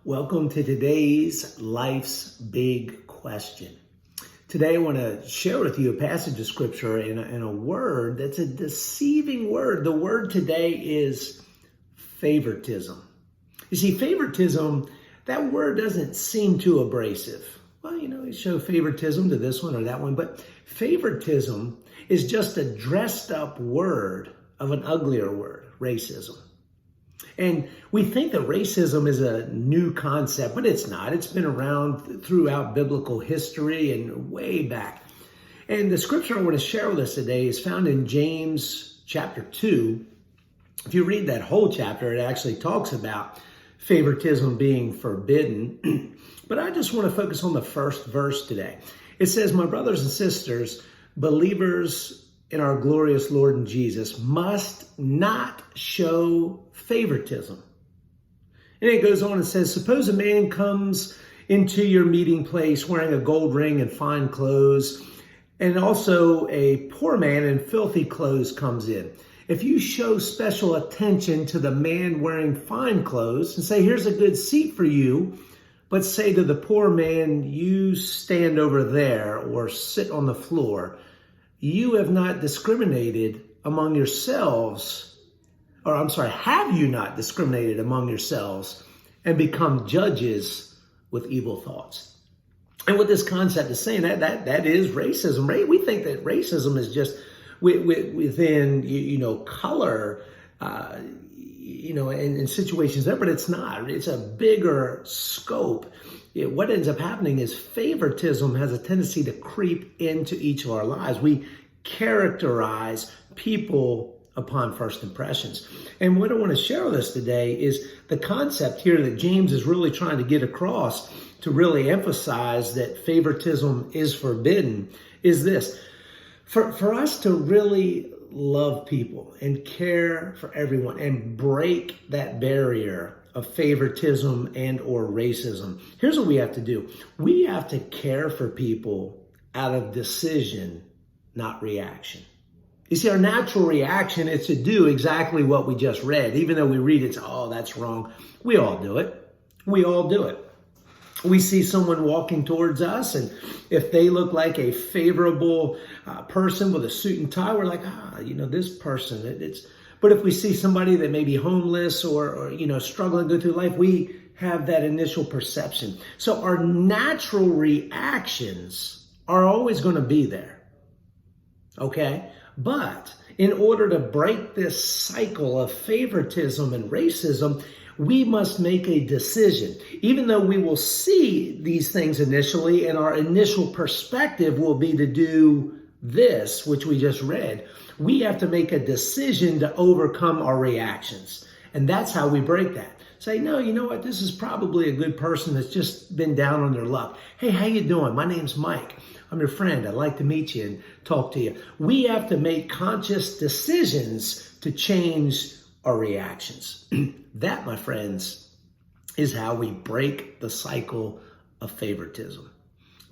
Welcome to today's Life's Big Question. Today I want to share with you a passage of scripture in a word that's a deceiving word. The word today is favoritism. You see, favoritism, that word doesn't seem too abrasive. Well, you show favoritism to this one or that one, but favoritism is just a dressed up word of an uglier word, racism. And we think that racism is a new concept, but it's not. It's been around throughout biblical history and way back. And the scripture I want to share with us today is found in James chapter 2. If you read that whole chapter, it actually talks about favoritism being forbidden. But I just want to focus on the first verse today. It says, "My brothers and sisters, believers in our glorious Lord and Jesus, must not show favoritism." And it goes on and says, "Suppose a man comes into your meeting place wearing a gold ring and fine clothes, and also a poor man in filthy clothes comes in. If you show special attention to the man wearing fine clothes and say, 'Here's a good seat for you,' but say to the poor man, 'You stand over there,' or 'sit on the floor,' you have not discriminated among yourselves, have you not discriminated among yourselves and become judges with evil thoughts?" And what this concept is saying, that is racism, right? We think that racism is just within, color, in situations there, but it's not. It's a bigger scope. What ends up happening is favoritism has a tendency to creep into each of our lives. We characterize people upon first impressions. And what I want to share with us today is the concept here that James is really trying to get across to really emphasize that favoritism is forbidden is this. For us to really love people and care for everyone and break that barrier of favoritism and or racism, here's what we have to do. We have to care for people out of decision, not reaction. You see, our natural reaction is to do exactly what we just read. Even though we read it, oh, that's wrong. We all do it. We all do it. We see someone walking towards us, and if they look like a favorable person with a suit and tie, we're like, this person. But if we see somebody that may be homeless or struggling to go through life, we have that initial perception. So our natural reactions are always going to be there. Okay? But in order to break this cycle of favoritism and racism, we must make a decision. Even though we will see these things initially, and our initial perspective will be to do this, which we just read, we have to make a decision to overcome our reactions. And that's how we break that. Say, no, you know what? This is probably a good person that's just been down on their luck. Hey, how you doing? My name's Mike. I'm your friend. I'd like to meet you and talk to you. We have to make conscious decisions to change our reactions. That, my friends, is how we break the cycle of favoritism.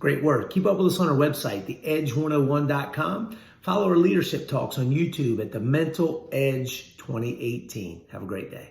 Great word. Keep up with us on our website, theedge101.com. Follow our leadership talks on YouTube at The Mental Edge 2018. Have a great day.